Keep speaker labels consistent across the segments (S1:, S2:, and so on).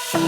S1: Hello,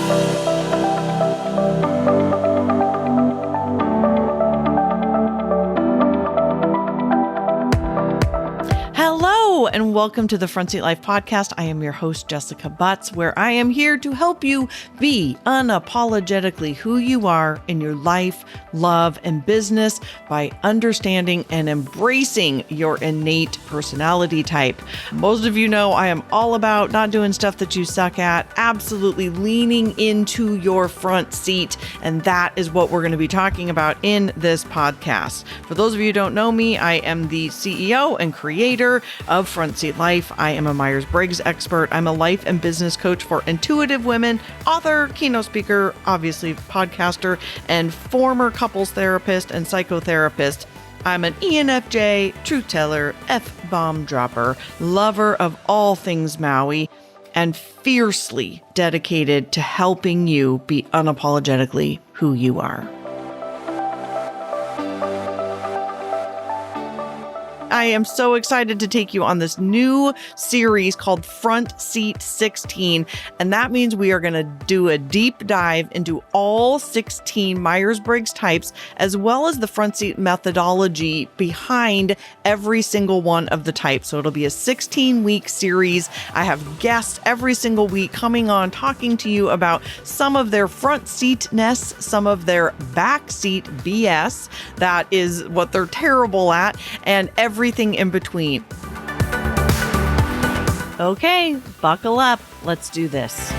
S1: and welcome to the Front Seat Life podcast. I am your host, Jessica Butts, where I am here to help you be unapologetically who you are in your life, love, and business by understanding and embracing your innate personality type. Most of you know I am all about not doing stuff that you suck at, absolutely leaning into your front seat, and that is what we're going to be talking about in this podcast. For those of you who don't know me, I am the CEO and creator of Front Seat Life. I am a Myers Briggs expert. I'm a life and business coach for intuitive women, author, keynote speaker, obviously podcaster, and former couples therapist and psychotherapist. I'm an ENFJ, truth teller, F-bomb dropper, lover of all things Maui, and fiercely dedicated to helping you be unapologetically who you are. I am so excited to take you on this new series called Front Seat 16. And that means we are going to do a deep dive into all 16 Myers Briggs types, as well as the front seat methodology behind every single one of the types. So it'll be a 16-week series. I have guests every single week coming on, talking to you about some of their front seatness, some of their back seat BS. That is what they're terrible at, and everything in between. Okay, buckle up. Let's do this.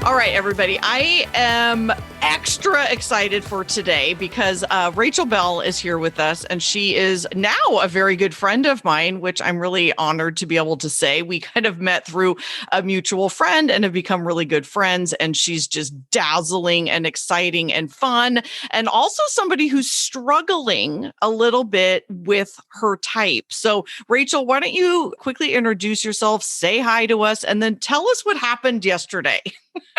S1: All right, everybody. I am extra excited for today because Rachel Bell is here with us, and she is now a very good friend of mine, which I'm really honored to be able to say. We kind of met through a mutual friend and have become really good friends, and she's just dazzling and exciting and fun, and also somebody who's struggling a little bit with her type. So, Rachel, why don't you quickly introduce yourself, say hi to us, and then tell us what happened yesterday.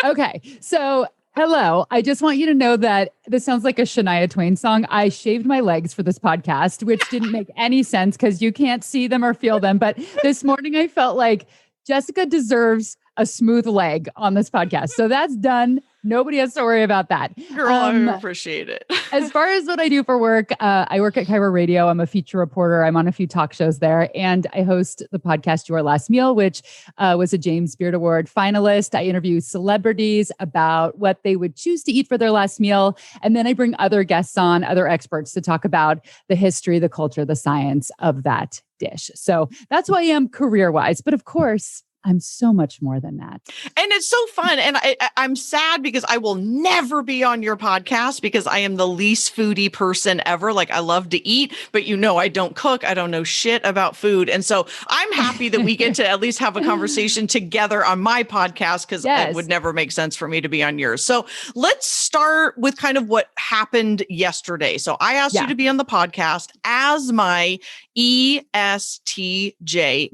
S2: Okay. So, hello. I just want you to know that this sounds like a Shania Twain song. I shaved my legs for this podcast, which didn't make any sense because you can't see them or feel them. But this morning I felt like Jessica deserves a smooth leg on this podcast. So that's done. Nobody has to worry about that.
S1: Girl, I appreciate it.
S2: As far as what I do for work, I work at Cairo Radio. I'm a feature reporter. I'm on a few talk shows there. And I host the podcast Your Last Meal, which was a James Beard Award finalist. I interview celebrities about what they would choose to eat for their last meal. And then I bring other guests on, other experts to talk about the history, the culture, the science of that dish. So that's who I am career-wise. But of course, I'm so much more than that.
S1: And it's so fun. And I'm sad because I will never be on your podcast because I am the least foodie person ever. Like, I love to eat, but you know, I don't cook. I don't know shit about food. And so I'm happy that we get to at least have a conversation together on my podcast, because it would never make sense for me to be on yours. So let's start with kind of what happened yesterday. So I asked you to be on the podcast as my ESTJ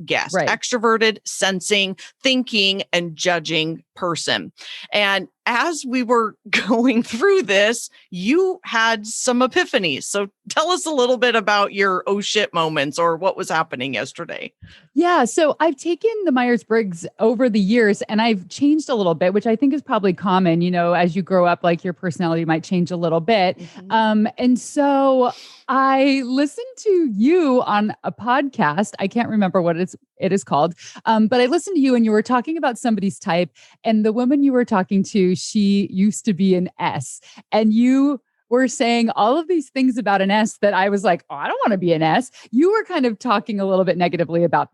S1: guest, extroverted, sensing, thinking, and judging person. And as we were going through this, you had some epiphanies. So tell us a little bit about your oh shit moments or what was happening yesterday.
S2: Yeah. So I've taken the Myers Briggs over the years and I've changed a little bit, which I think is probably common. You know, as you grow up, like your personality might change a little bit. Mm-hmm. And so I listened to you on a podcast. I can't remember what it is called. But I listened to you and you were talking about somebody's type, and the woman you were talking to, she used to be an S, and you were saying all of these things about an S that I was like, oh, I don't want to be an S. You were kind of talking a little bit negatively about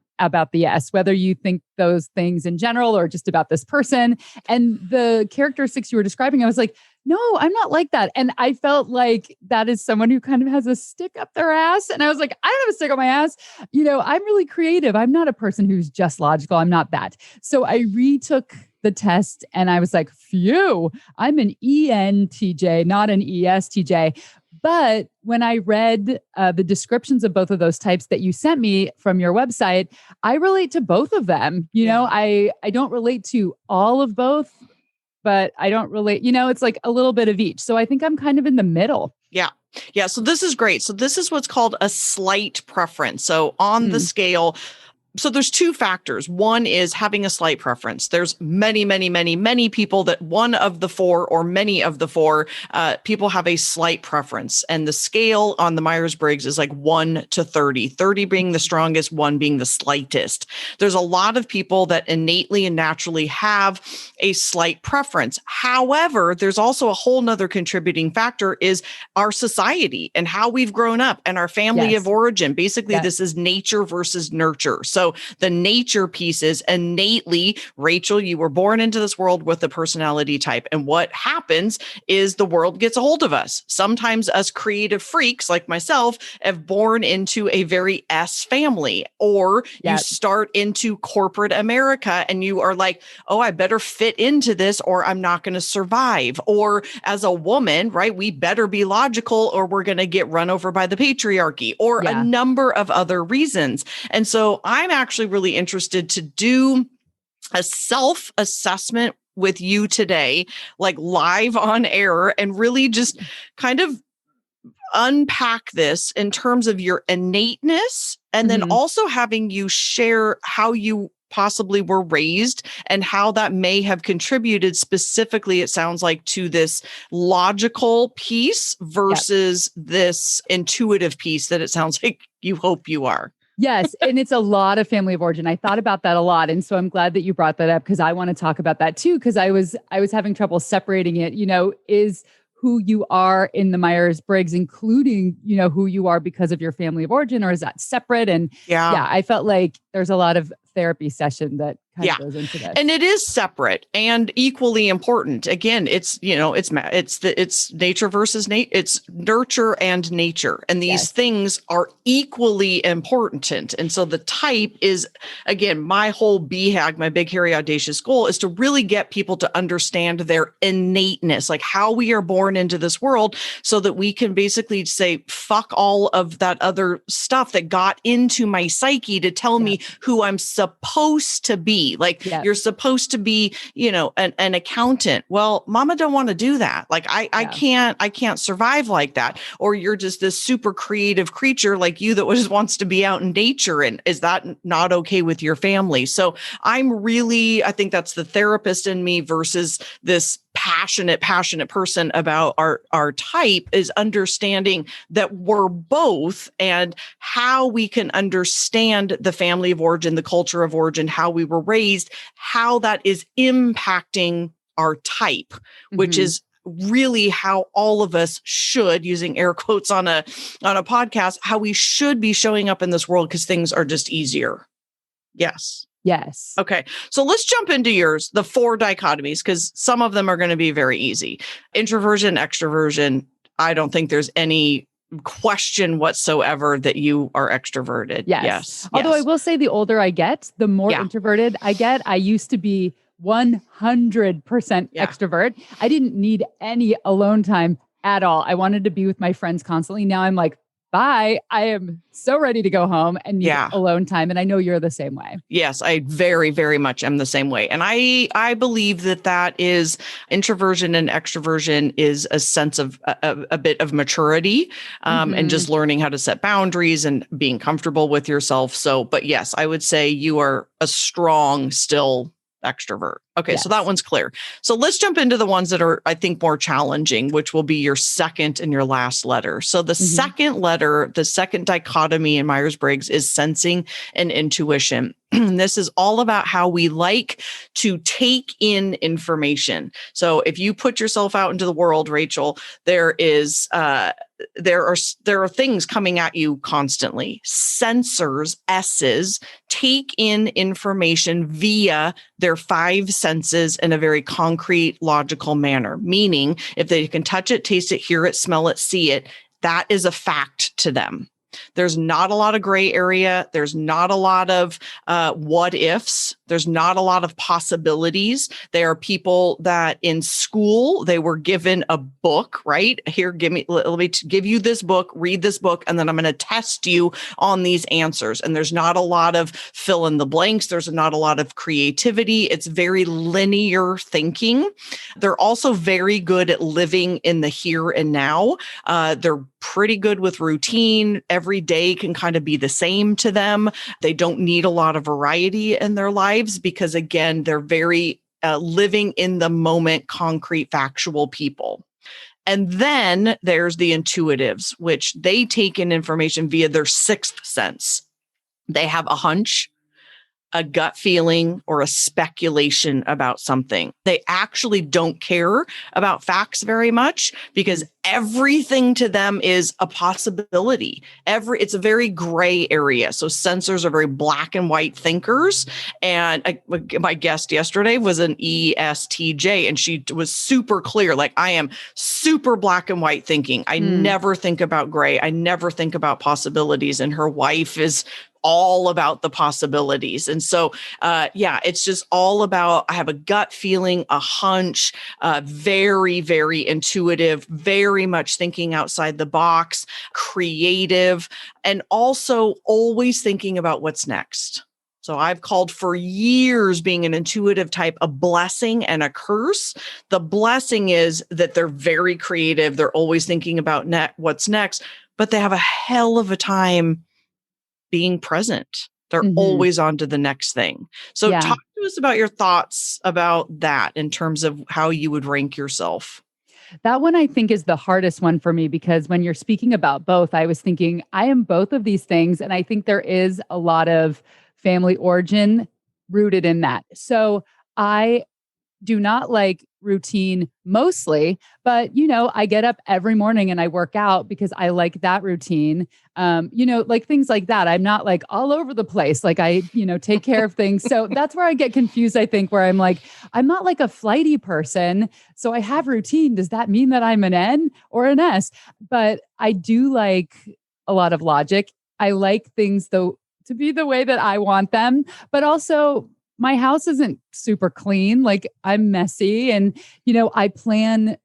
S2: the S, whether you think those things in general or just about this person. And the characteristics you were describing, I was like, no, I'm not like that. And I felt like that is someone who kind of has a stick up their ass. And I was like, I don't have a stick up my ass. You know, I'm really creative. I'm not a person who's just logical. I'm not that. So I retook the test and I was like, phew, I'm an ENTJ, not an ESTJ. But when I read the descriptions of both of those types that you sent me from your website, I relate to both of them. You know, I don't relate to all of both, but I don't relate, you know, it's like a little bit of each. So I think I'm kind of in the middle.
S1: Yeah. Yeah. So this is great. So this is what's called a slight preference. So on the scale, So there's two factors. One is having a slight preference. There's many people that one of the four or many of the four people have a slight preference. And the scale on the Myers Briggs is like 1 to 30, 30 being the strongest, 1 being the slightest. There's a lot of people that innately and naturally have a slight preference. However, there's also a whole nother contributing factor is our society and how we've grown up and our family of origin. Basically, this is nature versus nurture. So the nature piece is innately, Rachel, you were born into this world with a personality type. And what happens is the world gets a hold of us. Sometimes us creative freaks like myself have born into a very S family, or you start into corporate America and you are like, oh, I better fit into this or I'm not going to survive. Or as a woman, right, we better be logical or we're going to get run over by the patriarchy, or a number of other reasons. And so I'm actually really interested to do a self-assessment with you today, like live on air, and really just kind of unpack this in terms of your innateness, and then also having you share how you possibly were raised and how that may have contributed specifically, it sounds like, to this logical piece versus this intuitive piece that it sounds like you hope you are.
S2: Yes. And it's a lot of family of origin. I thought about that a lot. And so I'm glad that you brought that up, because I want to talk about that too, because I was having trouble separating it. Is who you are in the Myers Briggs, including, who you are because of your family of origin, or is that separate? And I felt like there's a lot of therapy session that kind of goes into this.
S1: And it is separate and equally important. Again, it's nature versus it's nurture and nature. And these things are equally important. And so the type is, again, my whole BHAG, my big, hairy, audacious goal is to really get people to understand their innateness, like how we are born into this world, so that we can basically say, fuck all of that other stuff that got into my psyche to tell me who I'm supposed to be. Like you're supposed to be, an accountant. Well, mama don't want to do that. Like I can't survive like that. Or you're just this super creative creature like you that just wants to be out in nature. And is that not okay with your family? So I think that's the therapist in me versus this passionate person about our type, is understanding that we're both, and how we can understand the family of origin, the culture of origin, how we were raised, how that is impacting our type, which is really how all of us should, using air quotes on a podcast, how we should be showing up in this world, because things are just easier. Yes.
S2: Yes.
S1: Okay. So let's jump into yours, the 4 dichotomies, because some of them are going to be very easy. Introversion, extroversion. I don't think there's any question whatsoever that you are extroverted. Yes.
S2: Although I will say, the older I get, the more introverted I get. I used to be 100% extrovert. I didn't need any alone time at all. I wanted to be with my friends constantly. Now I'm like, bye. I am so ready to go home and need alone time. And I know you're the same way.
S1: Yes, I very, very much am the same way. And I believe that is introversion and extroversion is a sense of a bit of maturity and just learning how to set boundaries and being comfortable with yourself. So, but yes, I would say you are a strong still extrovert. Okay, so that one's clear. So let's jump into the ones that are, I think, more challenging, which will be your second and your last letter. So the second letter, the second dichotomy in Myers Briggs is sensing and intuition. This is all about how we like to take in information. So if you put yourself out into the world, Rachel, there are things coming at you constantly. Sensors, S's, take in information via their 5 senses in a very concrete, logical manner. Meaning, if they can touch it, taste it, hear it, smell it, see it, that is a fact to them. There's not a lot of gray area. There's not a lot of what ifs. There's not a lot of possibilities. There are people that in school, they were given a book, right? Here, let me give you this book, read this book, and then I'm going to test you on these answers. And there's not a lot of fill in the blanks. There's not a lot of creativity. It's very linear thinking. They're also very good at living in the here and now. They're pretty good with routine. every day can kind of be the same to them. They don't need a lot of variety in their lives because, again, they're very living in the moment, concrete, factual people. And then there's the intuitives, which they take in information via their sixth sense. They have a hunch, a gut feeling, or a speculation about something. They actually don't care about facts very much because everything to them is a possibility. It's a very gray area. So sensors are very black and white thinkers. And my guest yesterday was an ESTJ, and she was super clear. Like, I am super black and white thinking. I never think about gray. I never think about possibilities. And her wife is all about the possibilities. And so, it's just all about, I have a gut feeling, a hunch, very, very intuitive, very much thinking outside the box, creative, and also always thinking about what's next. So I've called for years being an intuitive type a blessing and a curse. The blessing is that they're very creative. They're always thinking about what's next, but they have a hell of a time being present. They're always on to the next thing. So talk to us about your thoughts about that in terms of how you would rank yourself.
S2: That one I think is the hardest one for me because when you're speaking about both, I was thinking I am both of these things. And I think there is a lot of family origin rooted in that. So I do not like routine mostly, but I get up every morning and I work out because I like that routine. Like things like that. I'm not like all over the place. Like I, take care of things. So that's where I get confused, I think, where I'm like, I'm not like a flighty person. So I have routine. Does that mean that I'm an N or an S? But I do like a lot of logic. I like things though to be the way that I want them, but also my house isn't super clean. Like I'm messy and, I plan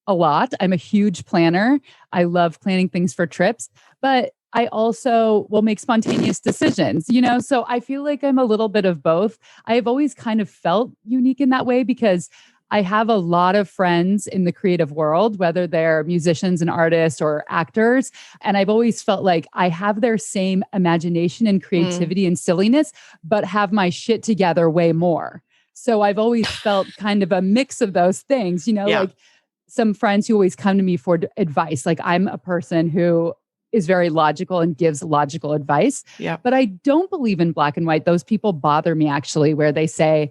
S2: a lot. I'm a huge planner. I love planning things for trips, but I also will make spontaneous decisions, so I feel like I'm a little bit of both. I've always kind of felt unique in that way because I have a lot of friends in the creative world, whether they're musicians and artists or actors. And I've always felt like I have their same imagination and creativity and silliness, but have my shit together way more. So I've always felt kind of a mix of those things, like some friends who always come to me for advice. Like I'm a person who is very logical and gives logical advice.
S1: Yeah.
S2: But I don't believe in black and white. Those people bother me actually, where they say,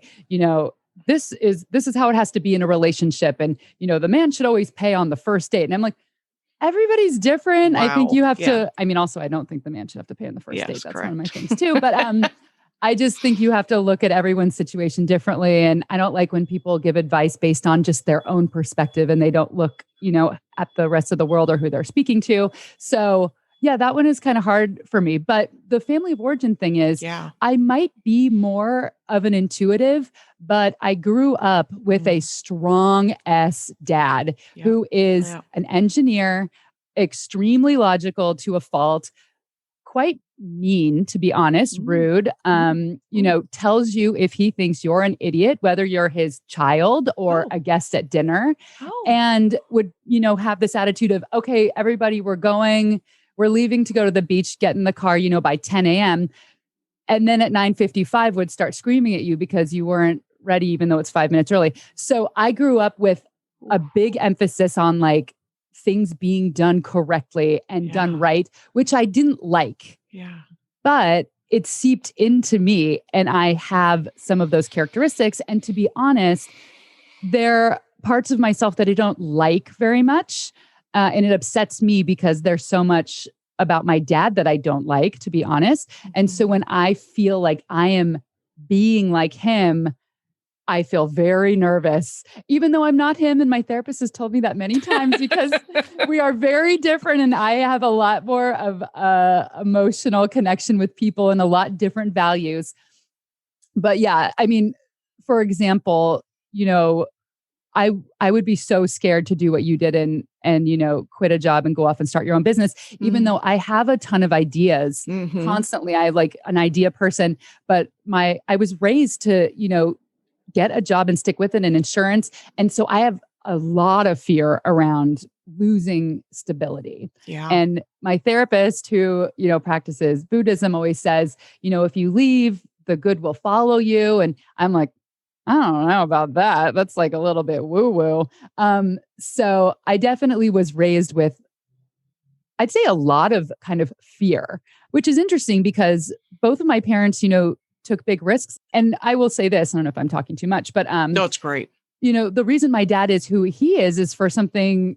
S2: this is how it has to be in a relationship. And, the man should always pay on the first date. And I'm like, everybody's different.
S1: Wow.
S2: I think you have to, also, I don't think the man should have to pay on the first date. That's
S1: correct.
S2: one of my things too. But I just think you have to look at everyone's situation differently. And I don't like when people give advice based on just their own perspective and they don't look, at the rest of the world or who they're speaking to. So yeah, that one is kind of hard for me. But the family of origin thing is, I might be more of an intuitive, but I grew up with a strong S dad who is an engineer, extremely logical to a fault, quite mean, to be honest, rude, tells you if he thinks you're an idiot, whether you're his child or a guest at dinner, and would, have this attitude of, okay, everybody, we're leaving to go to the beach, get in the car, by 10 a.m. And then at 9:55 would start screaming at you because you weren't ready, even though it's 5 minutes early. So I grew up with a big emphasis on like things being done correctly and done right, which I didn't like.
S1: Yeah.
S2: But it seeped into me and I have some of those characteristics. And to be honest, there are parts of myself that I don't like very much. And it upsets me because there's so much about my dad that I don't like, to be honest. And so when I feel like I am being like him, I feel very nervous, even though I'm not him. And my therapist has told me that many times because we are very different. And I have a lot more of emotional connection with people and a lot different values. But yeah, for example, I would be so scared to do what you did and quit a job and go off and start your own business, even though I have a ton of ideas constantly. I like an idea person, but I was raised to, get a job and stick with it in insurance. And so I have a lot of fear around losing stability.
S1: Yeah.
S2: And my therapist who, practices Buddhism always says, if you leave, the good will follow you. And I'm like, I don't know about that. That's like a little bit woo-woo. So I definitely was raised with, I'd say, a lot of kind of fear, which is interesting because both of my parents, took big risks. And I will say this, I don't know if I'm talking too much, but
S1: No, it's great.
S2: the reason my dad is who he is for something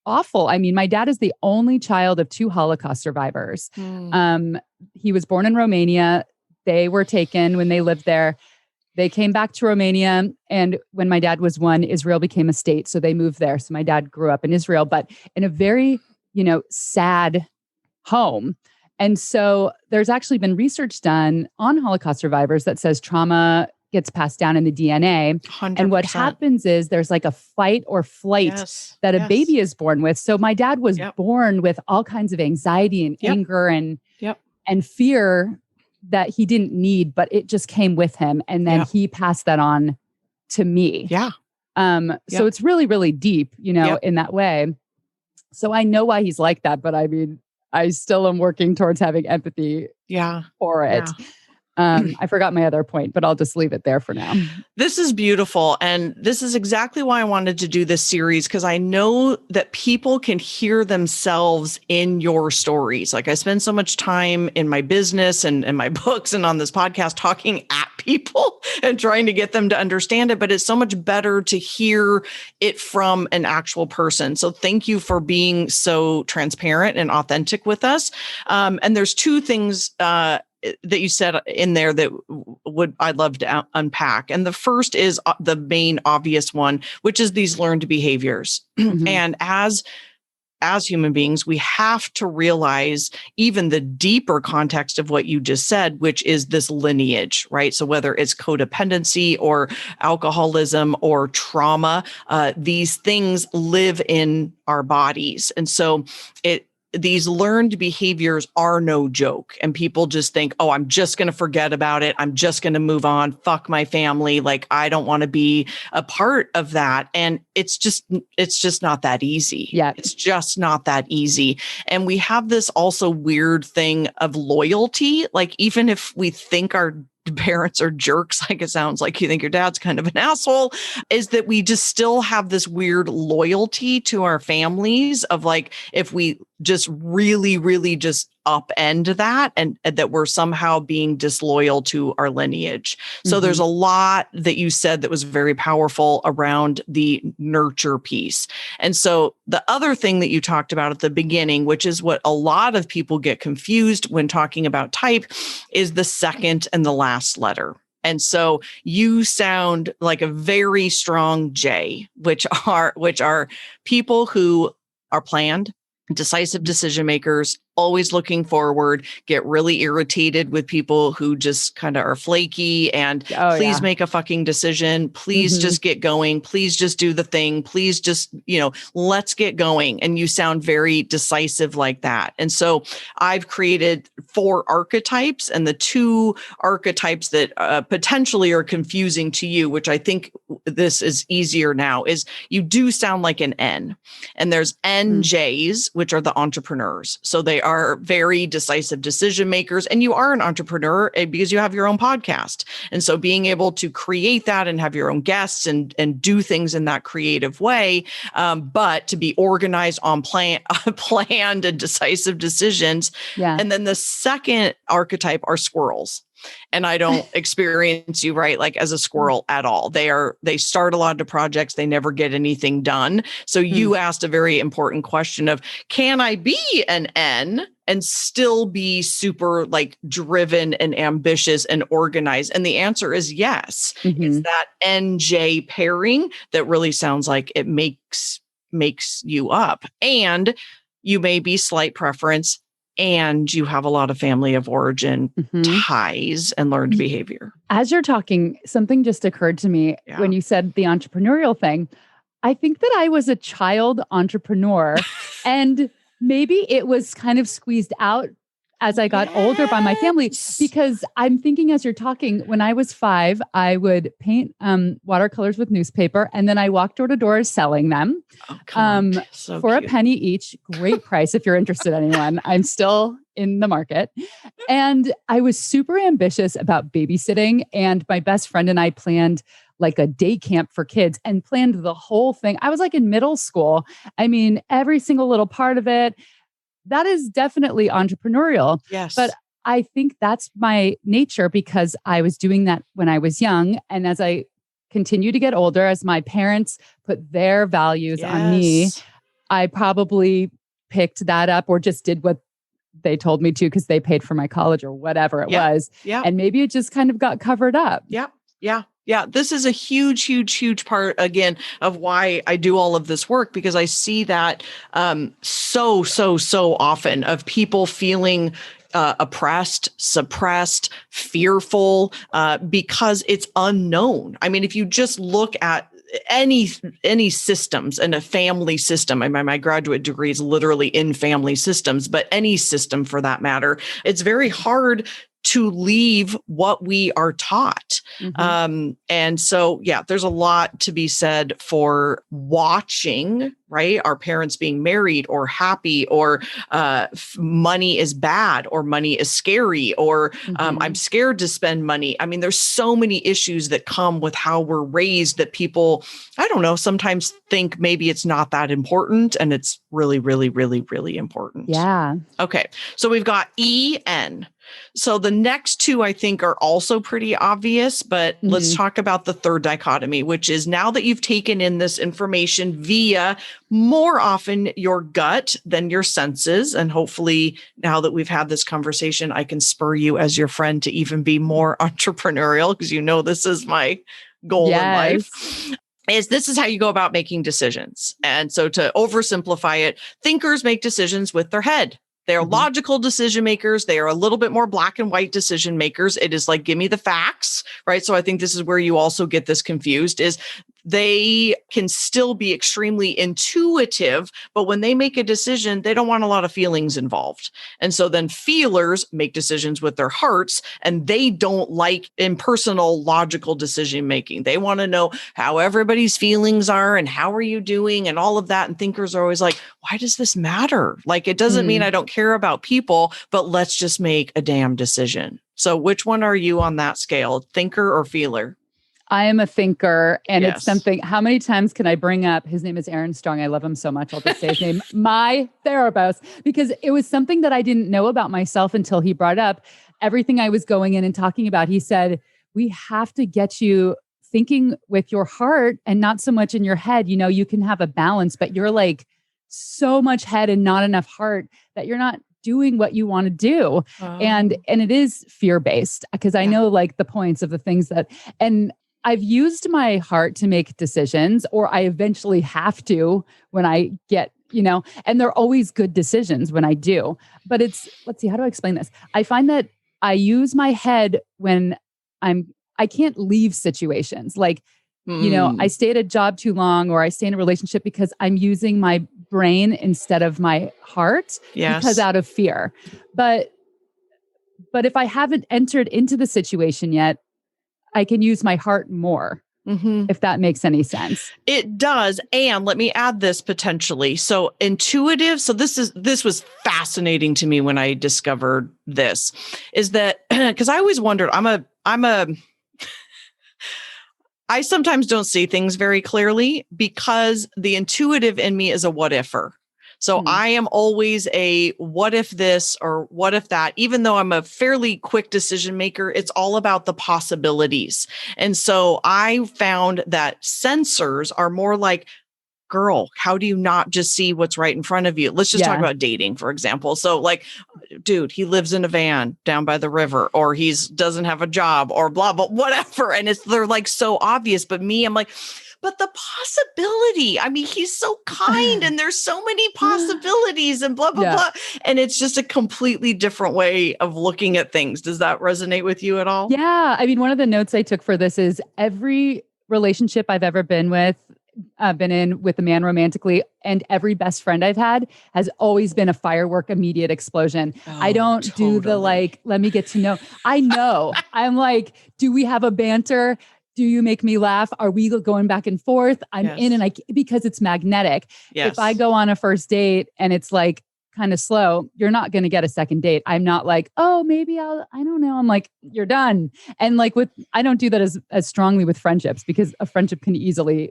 S2: awful. I mean, my dad is the only child of 2 Holocaust survivors. He was born in Romania. They were taken when they lived there. They came back to Romania. And when my dad was 1, Israel became a state. So they moved there. So my dad grew up in Israel, but in a very, sad home. And so there's actually been research done on Holocaust survivors that says trauma gets passed down in the DNA.
S1: 100%.
S2: And what happens is there's like a fight or flight that a baby is born with. So my dad was born with all kinds of anxiety and anger and fear that he didn't need, but it just came with him. And then he passed that on to me.
S1: Yeah.
S2: So it's really, really deep, in that way. So I know why he's like that, but I mean, I still am working towards having empathy for it. I forgot my other point, but I'll just leave it there for now.
S1: This is beautiful. And this is exactly why I wanted to do this series, because I know that people can hear themselves in your stories. Like I spend so much time in my business and my books and on this podcast talking at people and trying to get them to understand it. But it's so much better to hear it from an actual person. So thank you for being so transparent and authentic with us. And there's 2 things that you said in there that I'd love to unpack. And the first is the main obvious one, which is these learned behaviors. And as human beings, we have to realize even the deeper context of what you just said, which is this lineage, right? So whether it's codependency or alcoholism or trauma, these things live in our bodies. And so these learned behaviors are no joke. And people just think, oh, I'm just going to forget about it. I'm just going to move on. Fuck my family. Like, I don't want to be a part of that. And it's just not that easy.
S2: Yeah.
S1: It's just not that easy. And we have this also weird thing of loyalty. Like, even if we think our parents are jerks, like it sounds like you think your dad's kind of an asshole, is that we just still have this weird loyalty to our families of like, if we just really, really just upend that and that we're somehow being disloyal to our lineage. So there's a lot that you said that was very powerful around the nurture piece. And so the other thing that you talked about at the beginning, which is what a lot of people get confused when talking about type, is the second and the last letter. And so you sound like a very strong J, which are people who are planned, decisive decision makers, always looking forward, get really irritated with people who just kind of are flaky and please make a fucking decision. Please just get going. Please just do the thing. Please just, let's get going. And you sound very decisive like that. And so I've created 4 archetypes, and the 2 archetypes that potentially are confusing to you, which I think this is easier now, is you do sound like an N, and there's NJs, which are the entrepreneurs. So they are very decisive decision makers, and you are an entrepreneur because you have your own podcast. And so being able to create that and have your own guests and do things in that creative way, but to be organized on planned and decisive decisions. Yeah. And then the second archetype are squirrels. And I don't experience you, right, like as a squirrel at all. They start a lot of projects, they never get anything done. So you asked a very important question of, can I be an N and still be super like driven and ambitious and organized? And the answer is yes. It's that NJ pairing that really sounds like it makes you up. And you may be slight preference, and you have a lot of family of origin ties and learned behavior.
S2: As you're talking, something just occurred to me when you said the entrepreneurial thing. I think that I was a child entrepreneur and maybe it was kind of squeezed out as I got older by my family,
S1: Yes.
S2: because I'm thinking as you're talking, when I was 5, I would paint watercolors with newspaper, and then I walked door to door selling them
S1: Oh, come on. So
S2: for a
S1: cute.
S2: penny each. Great price if you're interested, anyone. I'm still in the market. And I was super ambitious about babysitting. And my best friend and I planned like a day camp for kids and planned the whole thing. I was like in middle school. I mean, every single little part of it. That is definitely entrepreneurial.
S1: Yes.
S2: But I think that's my nature because I was doing that when I was young. And as I continue to get older, as my parents put their values on me,
S1: Yes.
S2: I probably picked that up or just did what they told me to because they paid for my college or whatever it was.
S1: Yeah.
S2: And maybe it just kind of got covered up.
S1: Yeah. Yeah. Yeah. This is a huge, huge, huge part, again, of why I do all of this work, because I see that so often of people feeling oppressed, suppressed, fearful, because it's unknown. I mean, if you just look at any systems and a family system, my graduate degree is literally in family systems, but any system for that matter, it's very hard to leave what we are taught. And so, yeah, there's a lot to be said for watching, right? Our parents being married or happy, or money is bad, or money is scary, or I'm scared to spend money. I mean, there's so many issues that come with how we're raised that people, I don't know, sometimes think maybe it's not that important, and it's really, really, really, really important.
S2: Yeah.
S1: Okay. So we've got EN. So the next two, I think, are also pretty obvious, but let's talk about the third dichotomy, which is now that you've taken in this information via more often your gut than your senses. And hopefully now that we've had this conversation, I can spur you as your friend to even be more entrepreneurial, because you know this is my goal in life. This is how you go about making decisions. And so to oversimplify it, thinkers make decisions with their head. They're logical decision makers. They are a little bit more black and white decision makers. It is like, give me the facts, right? So I think this is where you also get this confused, is they can still be extremely intuitive, but when they make a decision, they don't want a lot of feelings involved. And so then feelers make decisions with their hearts, and they don't like impersonal, logical decision making. They want to know how everybody's feelings are and how are you doing and all of that. And thinkers are always like, why does this matter? Like, it doesn't mean I don't care about people, but let's just make a damn decision. So which one are you on that scale, thinker or feeler?
S2: I am a thinker, and it's something, how many times can I bring up, his name is Aaron Strong. I love him so much. I'll just say his name, my therapist, because it was something that I didn't know about myself until he brought up everything I was going in and talking about. He said, we have to get you thinking with your heart and not so much in your head. You know, you can have a balance, but you're like so much head and not enough heart that you're not doing what you want to do. And it is fear-based, because I know like the points of the things that, and I've used my heart to make decisions, or I eventually have to when I get, you know, and they're always good decisions when I do. But it's, let's see, how do I explain this? I find that I use my head when I can't leave situations. Like, you know, I stay at a job too long, or I stay in a relationship because I'm using my brain instead of my heart, because out of fear. But if I haven't entered into the situation yet, I can use my heart more, if that makes any sense.
S1: It does. And let me add this potentially. So intuitive. So this was fascinating to me when I discovered this, is that because I always wondered, I sometimes don't see things very clearly, because the intuitive in me is a what ifer. So I am always a what if this or what if that, even though I'm a fairly quick decision maker, it's all about the possibilities. And so I found that sensors are more like, girl, how do you not just see what's right in front of you? Let's just talk about dating, for example. So like, dude, he lives in a van down by the river, or he's doesn't have a job, or blah, blah, whatever. And they're like so obvious, but me, I'm like, but the possibility, I mean, he's so kind and there's so many possibilities and blah, blah, blah. And it's just a completely different way of looking at things. Does that resonate with you at all?
S2: Yeah. I mean, one of the notes I took for this is every relationship I've ever been with, been in with a man romantically, and every best friend I've had has always been a firework, immediate explosion. I don't do the like, let me get to know. I know. I'm like, do we have a banter? Do you make me laugh? Are we going back and forth? I'm in and because it's magnetic.
S1: Yes.
S2: If I go on a first date and it's like kind of slow, you're not going to get a second date. I'm not like, oh, maybe I don't know. I'm like, you're done. And like I don't do that as strongly with friendships, because a friendship can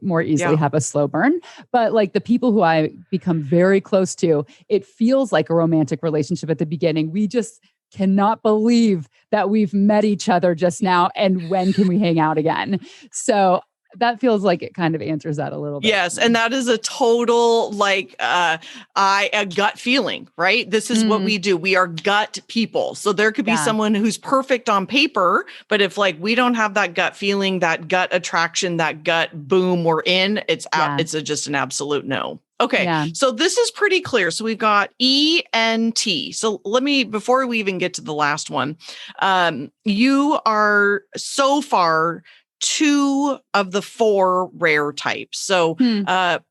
S2: more easily have a slow burn. But like the people who I become very close to, it feels like a romantic relationship at the beginning. We just cannot believe that we've met each other just now, and when can we hang out again? So that feels like it kind of answers that a little bit.
S1: Yes. And that is a total, like, a gut feeling, right? This is what we do. We are gut people. So there could be someone who's perfect on paper, but if like, we don't have that gut feeling, that gut attraction, that gut boom, we're in, it's out. It's just an absolute no. Okay. So this is pretty clear. So we've got ENT. So before we even get to the last one, you are so far 2 of the 4 rare types. So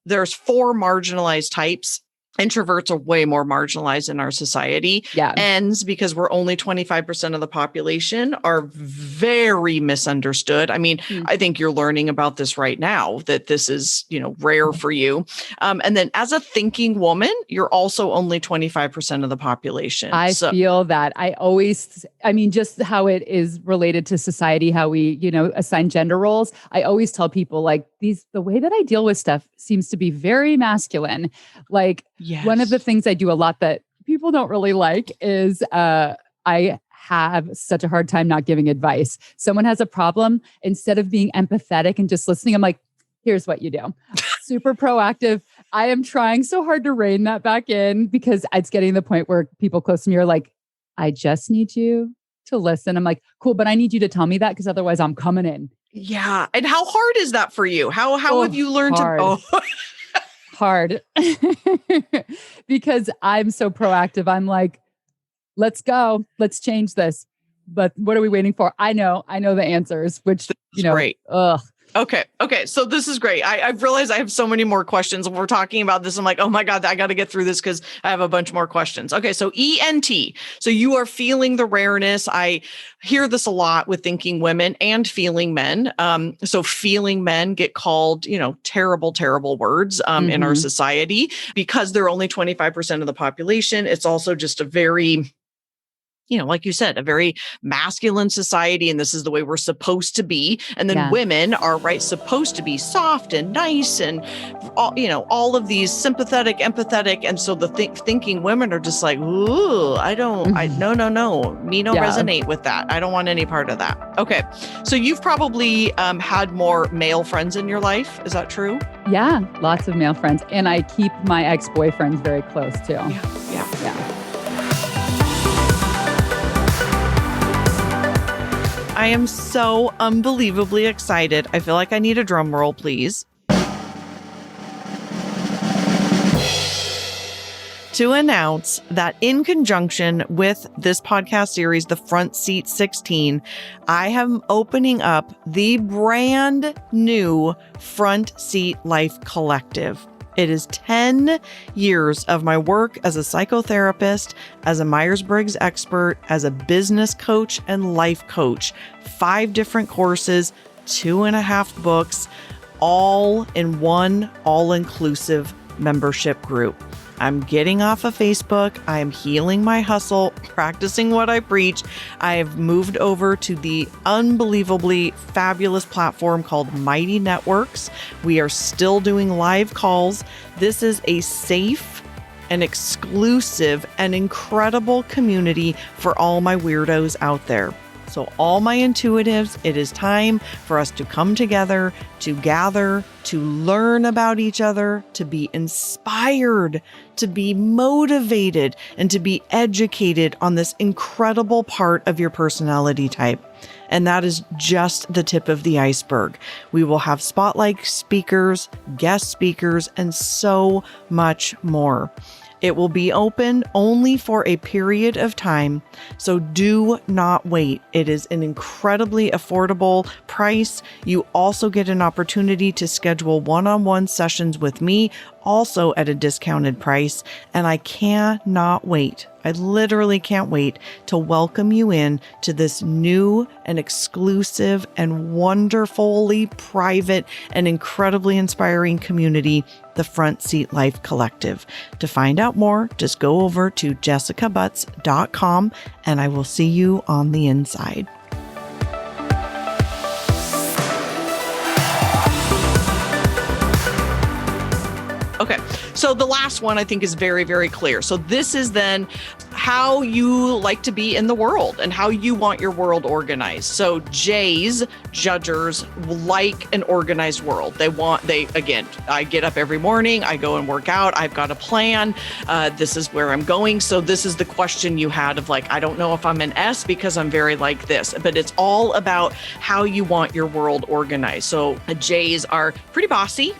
S1: there's 4 marginalized types. Introverts are way more marginalized in our society. Ends, because we're only 25% of the population, are very misunderstood. I mean, I think you're learning about this right now, that this is, rare for you. And then as a thinking woman, you're also only 25% of the population.
S2: I feel that. Just how it is related to society, how we, assign gender roles. I always tell people like the way that I deal with stuff seems to be very masculine. Like, one of the things I do a lot that people don't really like is I have such a hard time not giving advice. Someone has a problem, instead of being empathetic and just listening, I'm like, here's what you do. Super proactive. I am trying so hard to rein that back in, because it's getting to the point where people close to me are like, I just need you to listen. I'm like, cool, but I need you to tell me that, because otherwise I'm coming in.
S1: Yeah. And how hard is that for you? How have you learned to...
S2: Hard. Because I'm so proactive. I'm like, let's go. Let's change this. But what are we waiting for? I know the answers, which,
S1: great. Okay. So this is great. I've realized I have so many more questions. When we're talking about this, I'm like, oh my God, I got to get through this because I have a bunch more questions. Okay. So ENT. So you are feeling the rareness. I hear this a lot with thinking women and feeling men. So feeling men get called, terrible, terrible words in our society, because they're only 25% of the population. It's also just a very... like you said, a very masculine society, and this is the way we're supposed to be. And then women are supposed to be soft and nice and, all of these sympathetic, empathetic. And so the thinking women are just like, ooh, no, me no resonate with that. I don't want any part of that. Okay. So you've probably had more male friends in your life. Is that true?
S2: Yeah. Lots of male friends. And I keep my ex-boyfriends very close too.
S1: Yeah. I am so unbelievably excited. I feel like I need a drum roll, please. To announce that in conjunction with this podcast series, The Front Seat 16, I am opening up the brand new Front Seat Life Collective. It is 10 years of my work as a psychotherapist, as a Myers Briggs expert, as a business coach and life coach, 5 different courses, 2.5 books, all in one all-inclusive membership group. I'm getting off of Facebook. I am healing my hustle, practicing what I preach. I have moved over to the unbelievably fabulous platform called Mighty Networks. We are still doing live calls. This is a safe and exclusive and incredible community for all my weirdos out there. So all my intuitives, it is time for us to come together, to gather, to learn about each other, to be inspired, to be motivated, and to be educated on this incredible part of your personality type. And that is just the tip of the iceberg. We will have spotlight speakers, guest speakers, and so much more. It will be open only for a period of time, so do not wait. It is an incredibly affordable price. You also get an opportunity to schedule one-on-one sessions with me, also at a discounted price, and I cannot wait. I literally can't wait to welcome you in to this new and exclusive and wonderfully private and incredibly inspiring community, the Front Seat Life Collective. To find out more, just go over to jessicabutts.com and I will see you on the inside. Okay, so the last one I think is very, very clear. So this is then how you like to be in the world and how you want your world organized. So J's, judgers, like an organized world. Again, I get up every morning, I go and work out, I've got a plan, this is where I'm going. So this is the question you had of like, I don't know if I'm an S because I'm very like this, but it's all about how you want your world organized. So J's are pretty bossy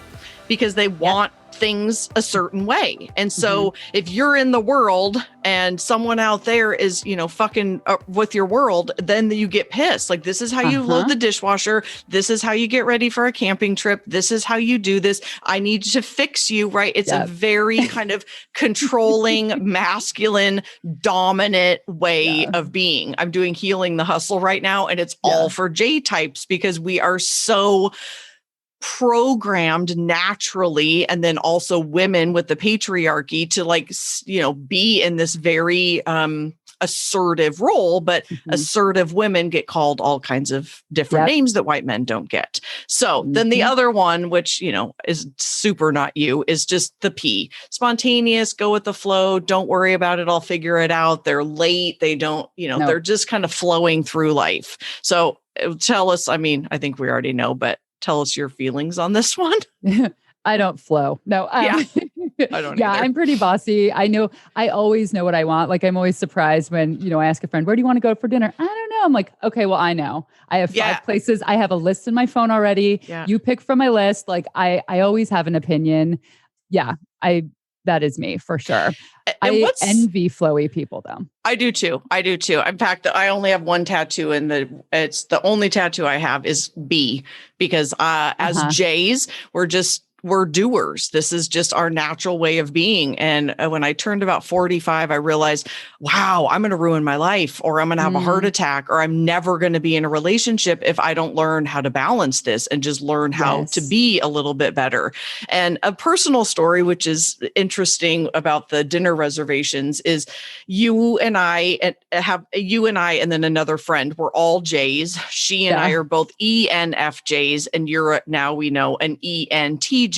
S1: because they want things a certain way. And so if you're in the world and someone out there is, fucking with your world, then you get pissed. Like, this is how you load the dishwasher. This is how you get ready for a camping trip. This is how you do this. I need to fix you, right? It's a very kind of controlling, masculine, dominant way of being. I'm doing Healing the Hustle right now, and it's all for J types because we are so programmed naturally, and then also women with the patriarchy to be in this very assertive role, but assertive women get called all kinds of different names that white men don't get. So then the other one, which, is super not you, is just the P. Spontaneous, go with the flow, don't worry about it, I'll figure it out. They're late. They don't, they're just kind of flowing through life. So tell us, I think we already know, but tell us your feelings on this one.
S2: I don't flow. No.
S1: I don't either.
S2: I'm pretty bossy. I always know what I want. Like, I'm always surprised when, I ask a friend, where do you want to go for dinner? I don't know. I'm like, okay, well, I know. I have 5 places. I have a list in my phone already. Yeah. You pick from my list. Like, I always have an opinion. Yeah. That is me for sure. I envy flowy people though.
S1: I do too. In fact, I only have one tattoo, and it's the only tattoo I have is B, because as J's, we're doers. This is just our natural way of being. And when I turned about 45, I realized, wow, I'm going to ruin my life, or I'm going to have a heart attack, or I'm never going to be in a relationship if I don't learn how to balance this and just learn how to be a little bit better. And a personal story, which is interesting about the dinner reservations, is you and I, and then another friend, we're all J's. She and I are both ENFJs, and you're, now we know, an ENTJ.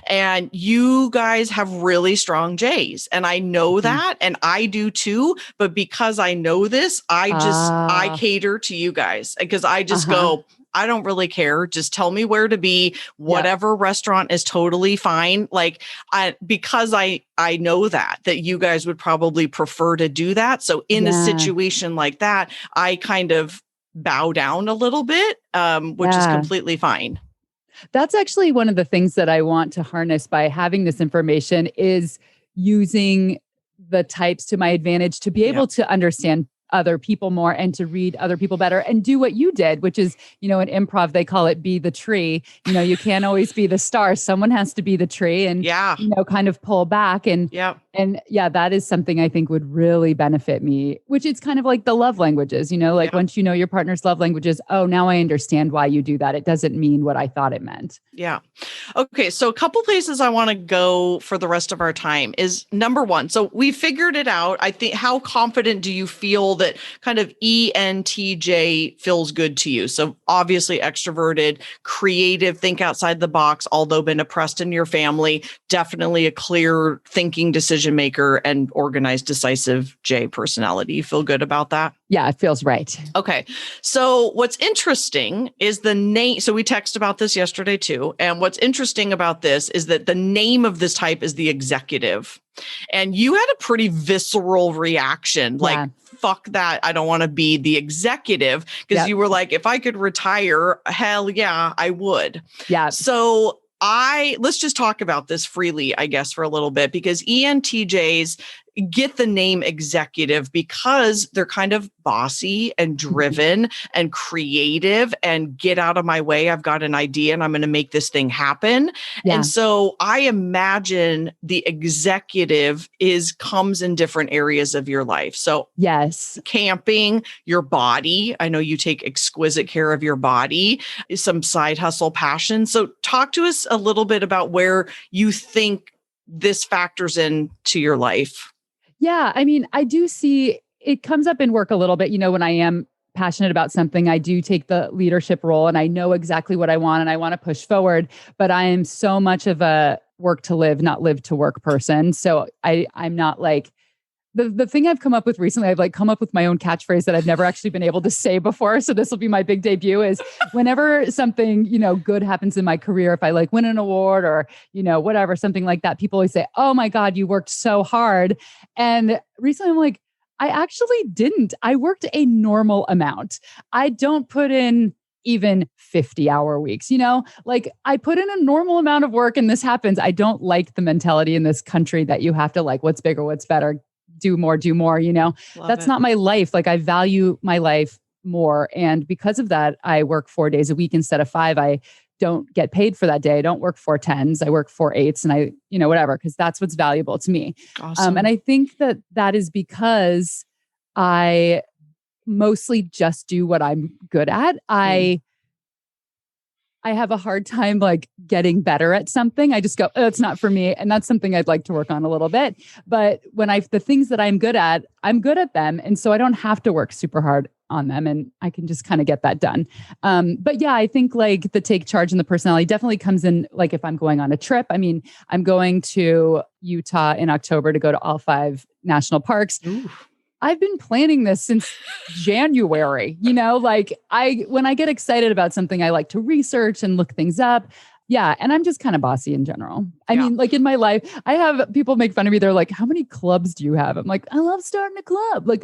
S1: And you guys have really strong J's. And I know that, and I do too. But because I know this, I cater to you guys, because I just go, I don't really care. Just tell me where to be. Whatever restaurant is totally fine. Because I know that you guys would probably prefer to do that. So in a situation like that, I kind of bow down a little bit, which is completely fine.
S2: That's actually one of the things that I want to harness by having this information, is using the types to my advantage to be able to understand other people more and to read other people better and do what you did, which is, in improv, they call it be the tree. You can't always be the star. Someone has to be the tree and, kind of pull back. And that is something I think would really benefit me, which it's kind of like the love languages, once you know your partner's love languages, oh, now I understand why you do that. It doesn't mean what I thought it meant. Yeah.
S1: Okay. So a couple places I want to go for the rest of our time is number one. So we figured it out. I think, how confident do you feel that kind of ENTJ feels good to you? So obviously extroverted, creative, think outside the box, although been oppressed in your family, definitely a clear thinking decision maker and organized, decisive J personality. You feel good about that?
S2: Yeah, it feels right.
S1: Okay. So what's interesting is the name. So we texted about this yesterday too. And what's interesting about this is that the name of this type is the executive. And you had a pretty visceral reaction, like, fuck that. I don't want to be the executive, because you were like, if I could retire, hell yeah, I would.
S2: Yeah.
S1: So let's just talk about this freely, I guess, for a little bit, because ENTJs get the name executive because they're kind of bossy and driven and creative and get out of my way. I've got an idea and I'm going to make this thing happen.
S2: Yeah.
S1: And so I imagine the executive comes in different areas of your life. So
S2: yes,
S1: camping, your body. I know you take exquisite care of your body, some side hustle passion. So talk to us a little bit about where you think this factors into your life.
S2: Yeah, I mean, I do see it comes up in work a little bit. When I am passionate about something, I do take the leadership role and I know exactly what I want and I want to push forward. But I am so much of a work to live, not live to work person. So I'm not like the thing I've come up with recently. I've come up with my own catchphrase that I've never actually been able to say before. So this will be my big debut is whenever something, good happens in my career, if I win an award or, whatever, something like that, people always say, oh my God, you worked so hard. And recently I'm like, I actually didn't. I worked a normal amount. I don't put in even 50-hour weeks, I put in a normal amount of work and this happens. I don't like the mentality in this country that you have to what's bigger, what's better, do more, That's not my life. I value my life more. And because of that, I work 4 days a week instead of 5. I don't get paid for that day. I don't work 4 10s. I work 4 8s and I, whatever, because that's what's valuable to me.
S1: Awesome.
S2: And I think that is because I mostly just do what I'm good at. I have a hard time getting better at something. I just go, oh, it's not for me. And that's something I'd like to work on a little bit. But when the things that I'm good at them. And so I don't have to work super hard on them and I can just kind of get that done. But yeah, I think the take charge and the personality definitely comes in. If I'm going on a trip, I mean, I'm going to Utah in October to go to all 5 national parks.
S1: Ooh.
S2: I've been planning this since January, when I get excited about something, I like to research and look things up. Yeah. And I'm just kind of bossy in general. I mean, in my life, I have people make fun of me. They're like, how many clubs do you have? I'm like, I love starting a club. We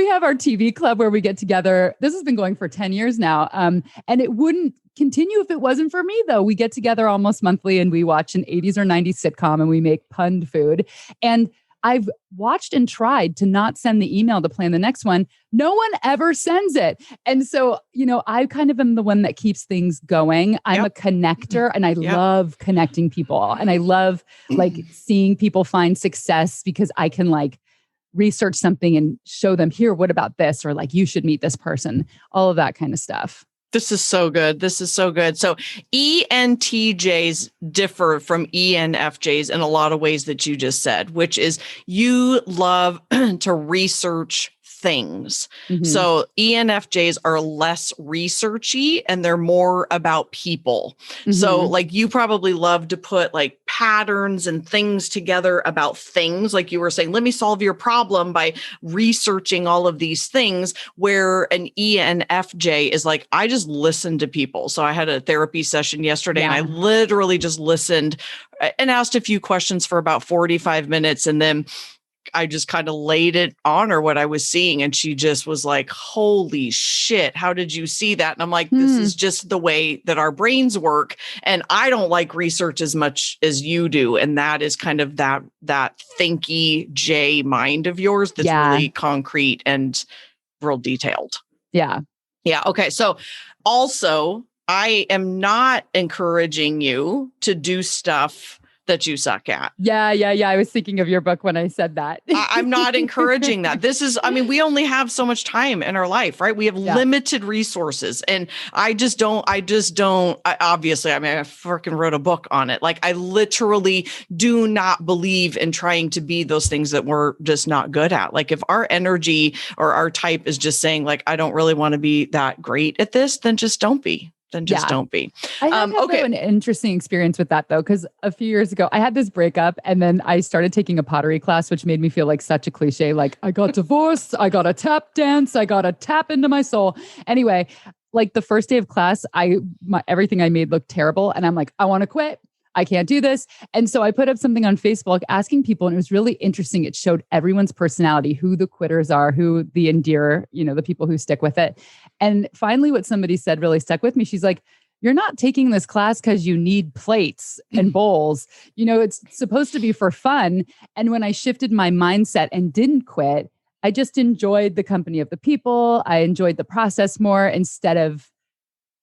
S2: have our TV club where we get together. This has been going for 10 years now. And it wouldn't continue if it wasn't for me though. We get together almost monthly and we watch an 80s or 90s sitcom and we make punned food. And I've watched and tried to not send the email to plan the next one. No one ever sends it. And so, I kind of am the one that keeps things going. I'm a connector and I love connecting people. And I love seeing people find success because I can research something and show them here, what about this? Or you should meet this person, all of that kind of stuff.
S1: This is so good. So ENTJs differ from ENFJs in a lot of ways that you just said, which is you love to research things. Mm-hmm. So ENFJs are less researchy and they're more about people. Mm-hmm. So you probably love to put patterns and things together about things. Like you were saying, let me solve your problem by researching all of these things, where an ENFJ is I just listen to people. So I had a therapy session yesterday and I literally just listened and asked a few questions for about 45 minutes. And then I just kind of laid it on her what I was seeing. And she just was like, holy shit, how did you see that? And I'm like, this is just the way that our brains work. And I don't like research as much as you do. And that is kind of that thinky J mind of yours that's really concrete and real detailed.
S2: Yeah.
S1: Yeah. Okay. So also, I am not encouraging you to do stuff that you suck at.
S2: Yeah. I was thinking of your book when I said that.
S1: I'm not encouraging that. We only have so much time in our life, right? We have limited resources. And I obviously, I freaking wrote a book on it. I literally do not believe in trying to be those things that we're just not good at. If our energy or our type is just saying I don't really want to be that great at this, then just don't be. Don't be.
S2: I have an interesting experience with that though, because a few years ago I had this breakup and then I started taking a pottery class, which made me feel like such a cliche. I got divorced, I got a tap dance, I got to tap into my soul. Anyway, the first day of class, everything I made looked terrible. And I'm like, I want to quit. I can't do this. And so I put up something on Facebook asking people, and it was really interesting. It showed everyone's personality, who the quitters are, who the endearer, the people who stick with it. And finally, what somebody said really stuck with me. She's like, you're not taking this class because you need plates and bowls. It's supposed to be for fun. And when I shifted my mindset and didn't quit, I just enjoyed the company of the people. I enjoyed the process more instead of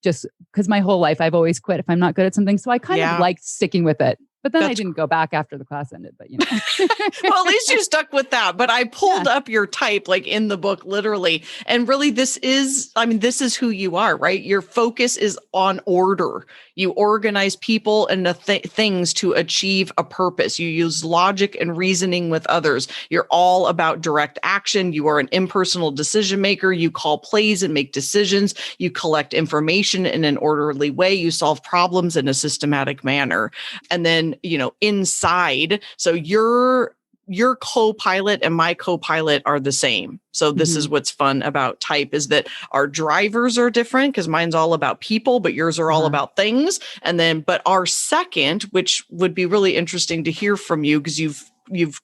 S2: just because my whole life I've always quit if I'm not good at something. So I kind of liked sticking with it. But then I didn't go back after the class ended, but
S1: Well, at least you stuck with that. But I pulled up your type like in the book, literally. And really, this is who you are, right? Your focus is on order. You organize people and the things to achieve a purpose. You use logic and reasoning with others. You're all about direct action. You are an impersonal decision maker. You call plays and make decisions. You collect information in an orderly way. You solve problems in a systematic manner. And then, inside, so your co-pilot and my co-pilot are the same. So this is what's fun about type is that our drivers are different because mine's all about people, but yours are all about things. And then, but our second, which would be really interesting to hear from you because you've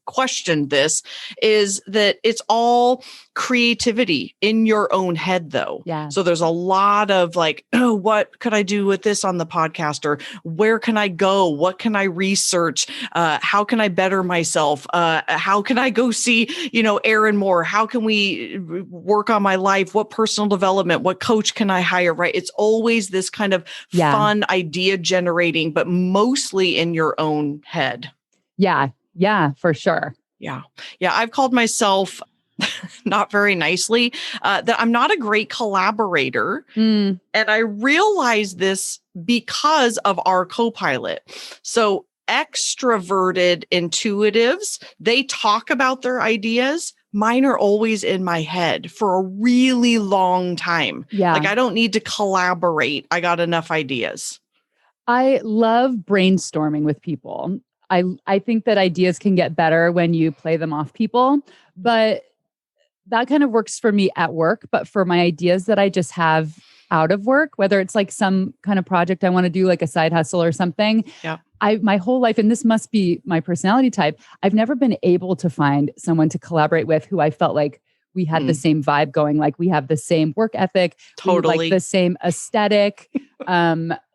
S1: questioned this, is that it's all creativity in your own head though.
S2: Yeah.
S1: So there's a lot of like, oh, what could I do with this on the podcast? Or where can I go? What can I research? How can I better myself? How can I go see, Aaron Moore? How can we work on my life? What personal development? What coach can I hire? Right. It's always this kind of fun idea generating, but mostly in your own head.
S2: Yeah. Yeah, for sure.
S1: Yeah. I've called myself not very nicely that I'm not a great collaborator. And I realize this because of our co-pilot. So extroverted intuitives, they talk about their ideas. Mine are always in my head for a really long time.
S2: Yeah.
S1: Like I don't need to collaborate. I got enough ideas.
S2: I love brainstorming with people. I think that ideas can get better when you play them off people, but that kind of works for me at work. But for my ideas that I just have out of work, whether it's like some kind of project I want to do, like a side hustle or something, my whole life, and this must be my personality type, I've never been able to find someone to collaborate with who I felt like we had the same vibe going, like we have the same work ethic,
S1: totally
S2: like the same aesthetic.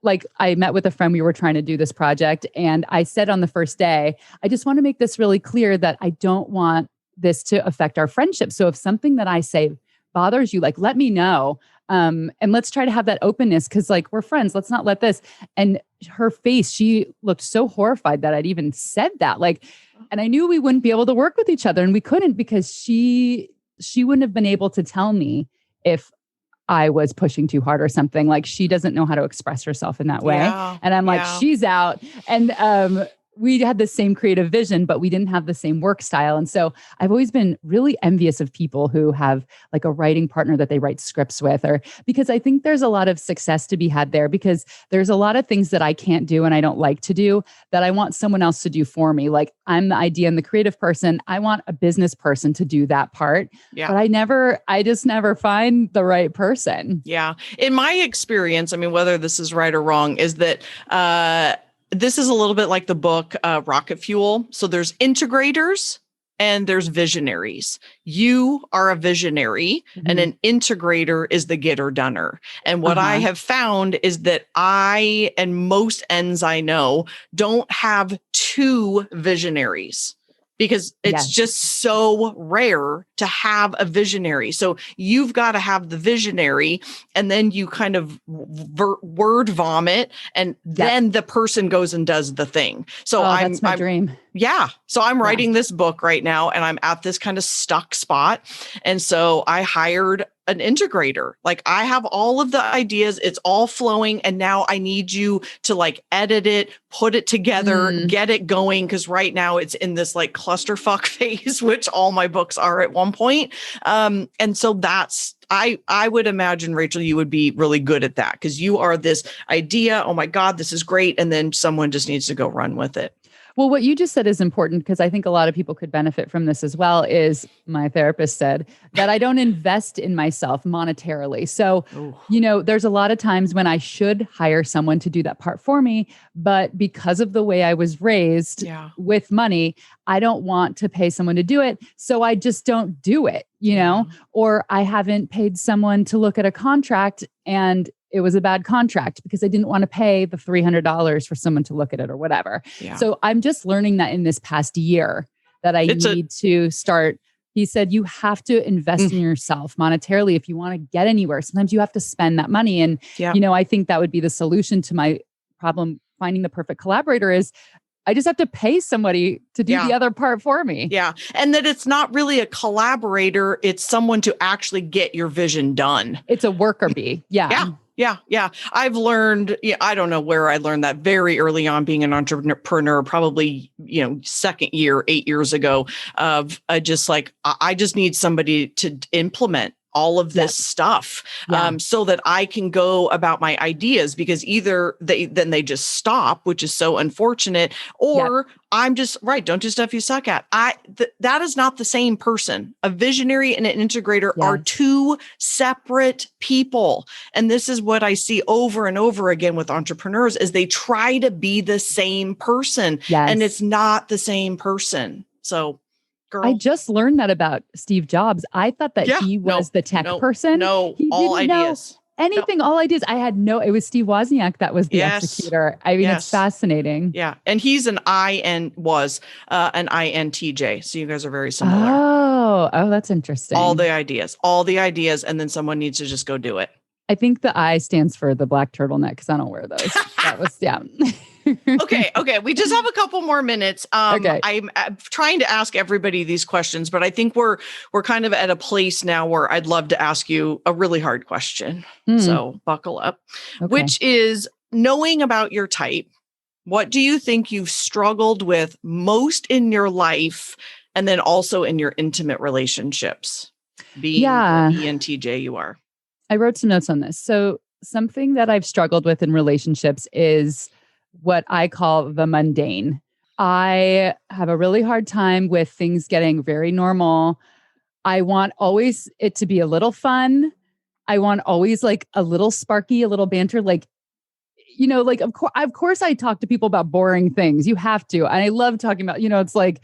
S2: Like I met with a friend, we were trying to do this project and I said on the first day, I just want to make this really clear that I don't want this to affect our friendship. So if something that I say bothers you, like, let me know. And let's try to have that openness because like, we're friends, let's not let this. And her face, she looked so horrified that I'd even said that. Like, and I knew we wouldn't be able to work with each other and we couldn't because she wouldn't have been able to tell me if I was pushing too hard or something. Like she doesn't know how to express herself in that way. And I'm like, she's out. And we had the same creative vision, but we didn't have the same work style. And so I've always been really envious of people who have like a writing partner that they write scripts with, or because I think there's a lot of success to be had there because there's a lot of things that I can't do and I don't like to do that I want someone else to do for me. Like I'm the idea and the creative person. I want a business person to do that part. But I just never find the right person.
S1: Yeah. In my experience, I mean, whether this is right or wrong, is that, this is a little bit like the book Rocket Fuel. So there's integrators and there's visionaries. You are a visionary and an integrator is the getter doner. And what I have found is that I and most ends I know don't have two visionaries. Because it's just so rare to have a visionary. So you've got to have the visionary and then you kind of word vomit and then the person goes and does the thing. So
S2: that's my dream.
S1: Yeah. So I'm writing this book right now and I'm at this kind of stuck spot. And so I hired an integrator. Like I have all of the ideas, it's all flowing. And now I need you to like edit it, put it together, get it going. Cause right now it's in this like clusterfuck phase, which all my books are at one point. And so that's, I would imagine, Rachel, you would be really good at that because you are this idea. Oh my God, this is great. And then someone just needs to go run with it.
S2: Well, what you just said is important because I think a lot of people could benefit from this as well, is my therapist said that I don't invest in myself monetarily. So, there's a lot of times when I should hire someone to do that part for me, but because of the way I was raised with money, I don't want to pay someone to do it. So I just don't do it, or I haven't paid someone to look at a contract and it was a bad contract because I didn't want to pay the $300 for someone to look at it or whatever.
S1: Yeah.
S2: So I'm just learning that in this past year that I need to start. He said, you have to invest in yourself monetarily if you want to get anywhere. Sometimes you have to spend that money. And, I think that would be the solution to my problem finding the perfect collaborator is I just have to pay somebody to do the other part for me.
S1: Yeah. And that it's not really a collaborator. It's someone to actually get your vision done.
S2: It's a worker bee. Yeah.
S1: Yeah. I've learned, I don't know where I learned that very early on being an entrepreneur, probably, second year, 8 years ago of I just need somebody to implement all of this stuff so that I can go about my ideas, because either they just stop, which is so unfortunate, or I'm just don't do stuff you suck at. That is not the same person. A visionary and an integrator are two separate people. And this is what I see over and over again with entrepreneurs is they try to be the same person and it's not the same person. So girl.
S2: I just learned that about Steve Jobs. I thought that he was the tech person.
S1: No,
S2: he
S1: all
S2: didn't
S1: ideas.
S2: Know anything, all ideas. It was Steve Wozniak that was the executor. I mean, it's fascinating.
S1: Yeah. And he's an INTJ. So you guys are very similar.
S2: Oh, that's interesting.
S1: All the ideas. And then someone needs to just go do it.
S2: I think the I stands for the black turtleneck because I don't wear those. That was,
S1: Okay. We just have a couple more minutes.
S2: Okay.
S1: I'm trying to ask everybody these questions, but I think we're kind of at a place now where I'd love to ask you a really hard question. So buckle up, which is knowing about your type. What do you think you've struggled with most in your life? And then also in your intimate relationships, being the ENTJ you are?
S2: I wrote some notes on this. So something that I've struggled with in relationships is what I call the mundane. I have a really hard time with things getting very normal. I want always it to be a little fun. I want always like a little sparky, a little banter. Of course I talk to people about boring things. You have to. And I love talking about, it's like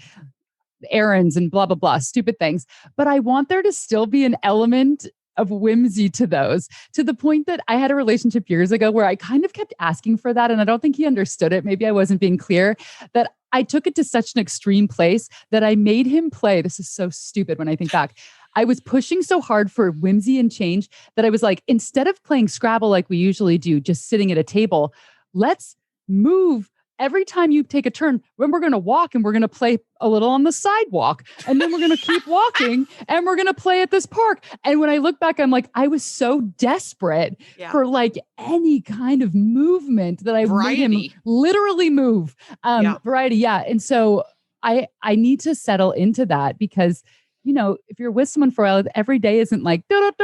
S2: errands and blah, blah, blah, stupid things. But I want there to still be an element of whimsy to those, to the point that I had a relationship years ago where I kind of kept asking for that. And I don't think he understood it. Maybe I wasn't being clear, that I took it to such an extreme place that I made him play. This is so stupid when I think back. I was pushing so hard for whimsy and change that I was like, instead of playing Scrabble like we usually do, just sitting at a table, let's move. Every time you take a turn, when we're going to walk and we're going to play a little on the sidewalk, and then we're going to keep walking and we're going to play at this park. And when I look back, I'm like, I was so desperate for like any kind of movement that I made him literally move. Variety. Yeah. And so I need to settle into that because, if you're with someone for a while, every day isn't like, and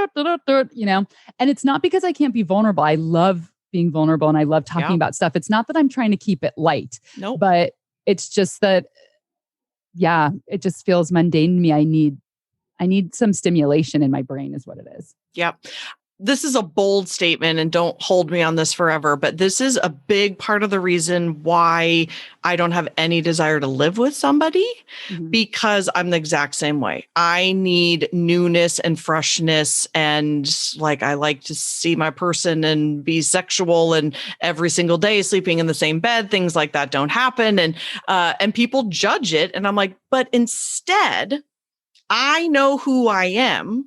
S2: it's not because I can't be vulnerable. I love being vulnerable and I love talking about stuff. It's not that I'm trying to keep it light, but it's just that, it just feels mundane to me. I need some stimulation in my brain is what it is.
S1: Yep. This is a bold statement and don't hold me on this forever, but this is a big part of the reason why I don't have any desire to live with somebody because I'm the exact same way. I need newness and freshness. And I like to see my person and be sexual and every single day sleeping in the same bed, things like that don't happen. And people judge it. And I'm like, but instead I know who I am.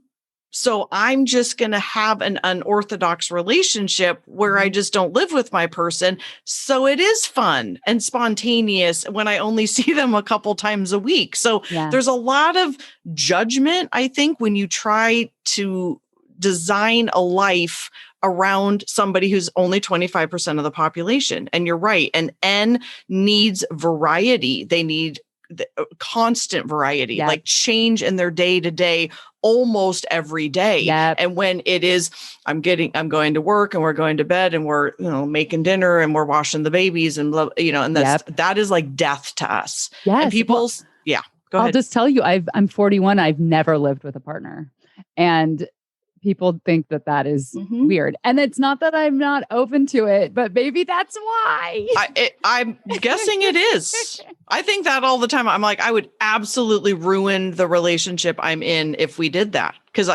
S1: So I'm just going to have an unorthodox relationship where I just don't live with my person. So it is fun and spontaneous when I only see them a couple times a week. So there's a lot of judgment, I think, when you try to design a life around somebody who's only 25% of the population. And you're right. And N needs variety. They need constant variety, like change in their day to day, almost every day. And when it is, I'm going to work and we're going to bed and we're, making dinner and we're washing the babies and, and that is like death to us. And people's, go ahead.
S2: I'll just tell you, I'm 41. I've never lived with a partner, and people think that is weird. And it's not that I'm not open to it, but maybe that's why.
S1: I'm guessing it is. I think that all the time. I'm like, I would absolutely ruin the relationship I'm in if we did that. Because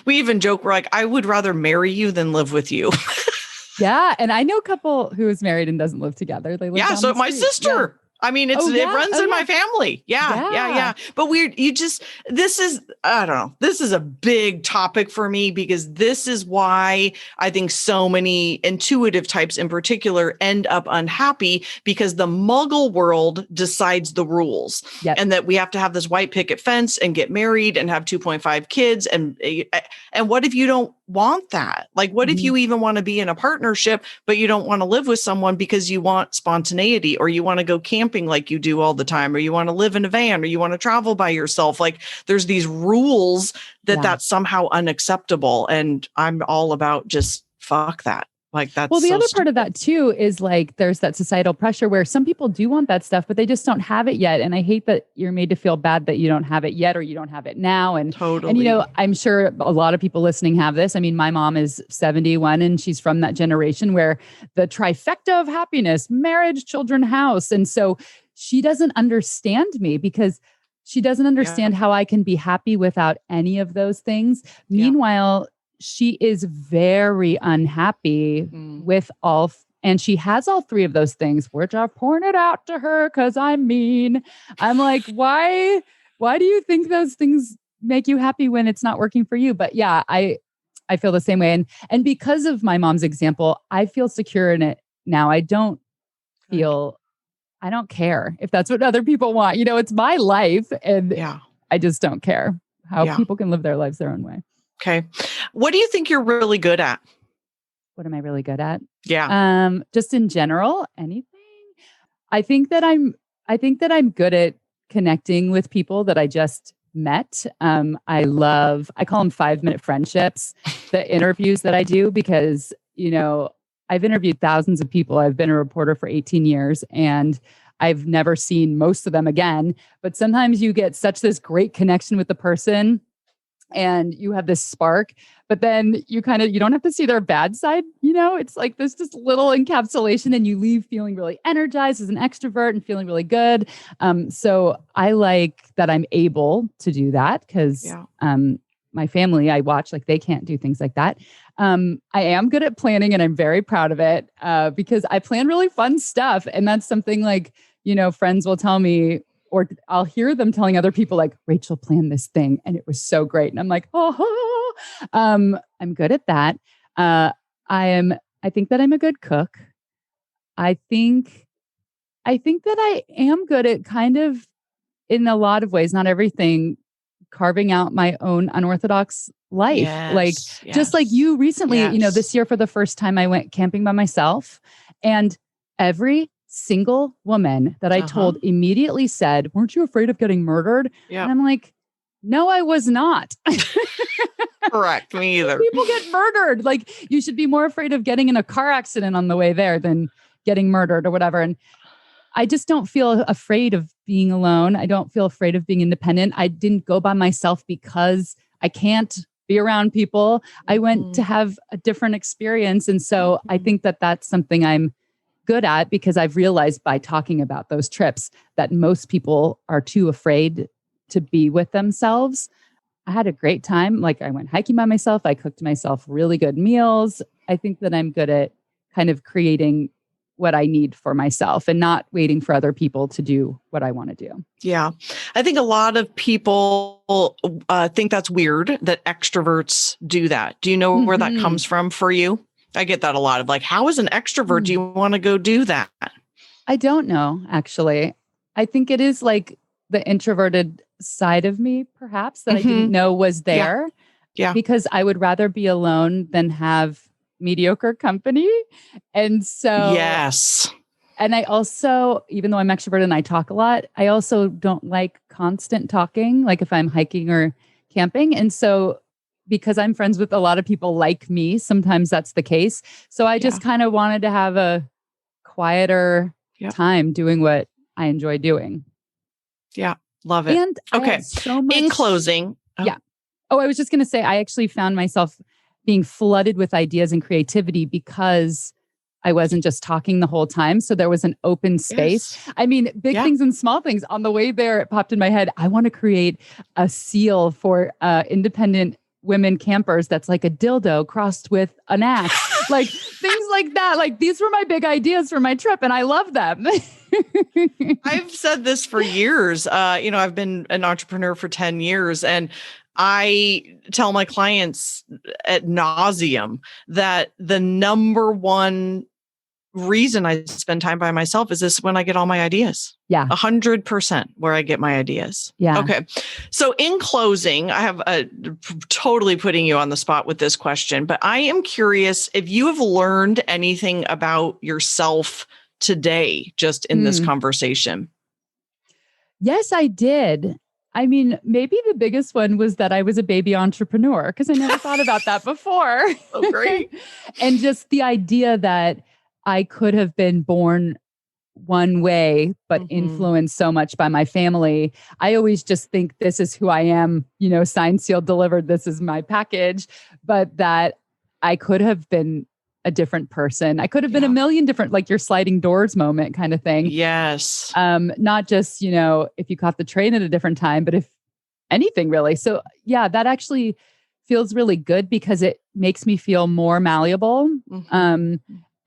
S1: we even joke, we're like, I would rather marry you than live with you.
S2: Yeah. And I know a couple who is married and doesn't live together. They live
S1: Yeah.
S2: down
S1: So
S2: the
S1: my
S2: street.
S1: sister, I mean, it runs in my family. Yeah.
S2: Yeah.
S1: But I don't know. This is a big topic for me because this is why I think so many intuitive types in particular end up unhappy because the muggle world decides the rules and that we have to have this white picket fence and get married and have 2.5 kids. And what if you don't want that? Like, what if you even want to be in a partnership, but you don't want to live with someone because you want spontaneity or you want to go camping like you do all the time, or you want to live in a van or you want to travel by yourself? Like there's these rules that's somehow unacceptable. And I'm all about just fuck that. Like that's
S2: well, the
S1: so
S2: other
S1: stupid.
S2: part of that too is like there's that societal pressure where some people do want that stuff, but they just don't have it yet. And I hate that you're made to feel bad that you don't have it yet or you don't have it now. And
S1: totally.
S2: And I'm sure a lot of people listening have this. I mean, my mom is 71 and she's from that generation where the trifecta of happiness, marriage, children, house. And so she doesn't understand me because she doesn't understand how I can be happy without any of those things. Meanwhile, she is very unhappy with and she has all three of those things, which I've pointed out to her because I'm mean. I'm like, why do you think those things make you happy when it's not working for you? But yeah, I feel the same way. And because of my mom's example, I feel secure in it now. I don't care if that's what other people want. It's my life and I just don't care how people can live their lives their own way.
S1: Okay. What do you think you're really good at?
S2: What am I really good at?
S1: Yeah.
S2: Just in general, anything. I think that I'm good at connecting with people that I just met. I call them 5-minute friendships, the interviews that I do, because, I've interviewed thousands of people. I've been a reporter for 18 years and I've never seen most of them again. But sometimes you get this great connection with the person and you have this spark, but then you don't have to see their bad side. It's like this just little encapsulation and you leave feeling really energized as an extrovert and feeling really good. So I like that I'm able to do that because my family, I watch, like they can't do things like that. I am good at planning and I'm very proud of it because I plan really fun stuff. And that's something like, friends will tell me, or I'll hear them telling other people like, Rachel planned this thing and it was so great. And I'm like, I'm good at that. I think that I'm a good cook. I think that I am good at kind of, in a lot of ways, not everything, carving out my own unorthodox life. Just like you recently, this year for the first time I went camping by myself and every single woman that I told immediately said, weren't you afraid of getting murdered? Yeah. And I'm like, no, I was not.
S1: Correct. Me either.
S2: People get murdered. Like you should be more afraid of getting in a car accident on the way there than getting murdered or whatever. And I just don't feel afraid of being alone. I don't feel afraid of being independent. I didn't go by myself because I can't be around people. I went to have a different experience. And so I think that that's something I'm good at because I've realized by talking about those trips that most people are too afraid to be with themselves. I had a great time. Like I went hiking by myself. I cooked myself really good meals. I think that I'm good at kind of creating what I need for myself and not waiting for other people to do what I want to do.
S1: Yeah. I think a lot of people think that's weird that extroverts do that. Do you know where that comes from for you? I get that a lot of like, how as an extrovert do you want to go do that?
S2: I don't know, actually. I think it is like the introverted side of me, perhaps, that I didn't know was there. Yeah. Because I would rather be alone than have mediocre company. And so,
S1: yes.
S2: And I also, even though I'm extroverted and I talk a lot, I also don't like constant talking, like if I'm hiking or camping. And so because I'm friends with a lot of people like me, sometimes that's the case. So I just kind of wanted to have a quieter time doing what I enjoy doing.
S1: Yeah. Love it.
S2: And
S1: okay.
S2: So much,
S1: in closing.
S2: I was just going to say, I actually found myself being flooded with ideas and creativity because I wasn't just talking the whole time. So there was an open space. Yes. I mean, big things and small things. On the way there, it popped in my head. I want to create a seal for independent women campers that's like a dildo crossed with an axe. Like things like that. Like these were my big ideas for my trip and I love them.
S1: I've said this for years. I've been an entrepreneur for 10 years and I tell my clients ad nauseum that the number one reason I spend time by myself is this when I get all my ideas.
S2: Yeah.
S1: 100% where I get my ideas.
S2: Yeah.
S1: Okay. So in closing, I have totally putting you on the spot with this question, but I am curious if you have learned anything about yourself today, just in this conversation.
S2: Yes, I did. I mean, maybe the biggest one was that I was a baby entrepreneur because I never thought about that before.
S1: Oh, great.
S2: And just the idea that I could have been born one way, but influenced so much by my family. I always just think this is who I am, signed, sealed, delivered. This is my package, but that I could have been a different person. I could have been a million different, like your sliding doors moment kind of thing.
S1: Yes.
S2: Not just, if you caught the train at a different time, but if anything really. So yeah, that actually feels really good because it makes me feel more malleable.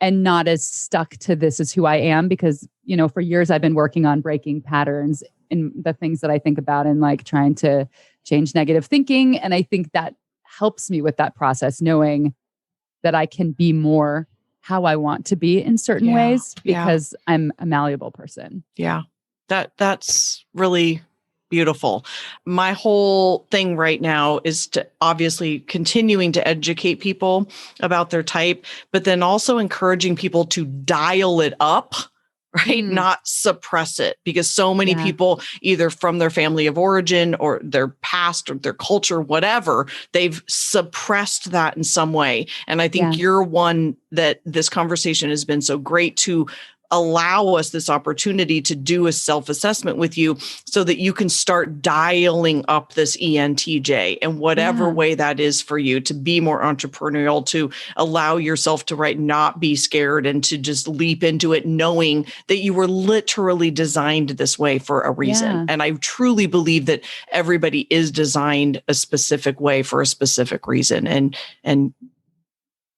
S2: And not as stuck to this is who I am because, for years I've been working on breaking patterns in the things that I think about and like trying to change negative thinking. And I think that helps me with that process, knowing that I can be more how I want to be in certain ways because I'm a malleable person.
S1: Yeah. That's really beautiful. My whole thing right now is to obviously continuing to educate people about their type, but then also encouraging people to dial it up, right? Not suppress it, because so many people, either from their family of origin or their past or their culture, whatever, they've suppressed that in some way. And I think you're one that this conversation has been so great to allow us this opportunity to do a self-assessment with you so that you can start dialing up this ENTJ in whatever way that is for you, to be more entrepreneurial, to allow yourself to not be scared and to just leap into it, knowing that you were literally designed this way for a reason.
S2: Yeah.
S1: And I truly believe that everybody is designed a specific way for a specific reason. And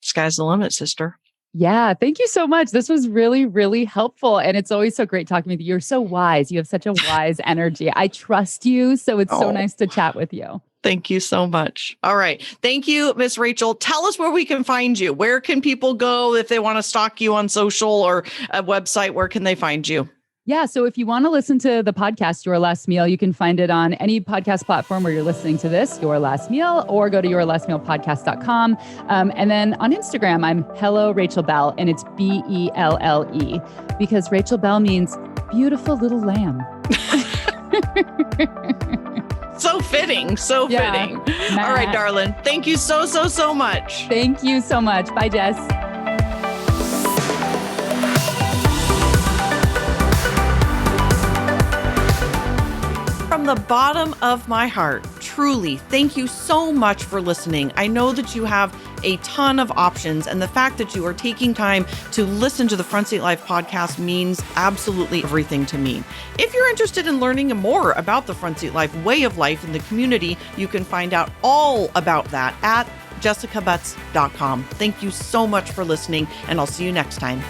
S1: sky's the limit, sister.
S2: Yeah. Thank you so much. This was really, really helpful. And it's always so great talking with you. You're so wise. You have such a wise energy. I trust you. So it's so nice to chat with you.
S1: Thank you so much. All right. Thank you, Miss Rachel. Tell us where we can find you. Where can people go if they want to stalk you on social or a website? Where can they find you?
S2: Yeah. So if you want to listen to the podcast, Your Last Meal, you can find it on any podcast platform where you're listening to this, Your Last Meal, or go to yourlastmealpodcast.com. And then on Instagram, I'm Hello Rachel Bell, and it's BELLE, because Rachel Bell means beautiful little lamb.
S1: So fitting. So fitting.
S2: Matt.
S1: All right, darling. Thank you so much.
S2: Thank you so much. Bye, Jess.
S1: From the bottom of my heart, truly, thank you so much for listening. I know that you have a ton of options, and the fact that you are taking time to listen to the Front Seat Life podcast means absolutely everything to me. If you're interested in learning more about the Front Seat Life way of life in the community, you can find out all about that at jessicabutts.com. Thank you so much for listening, and I'll see you next time.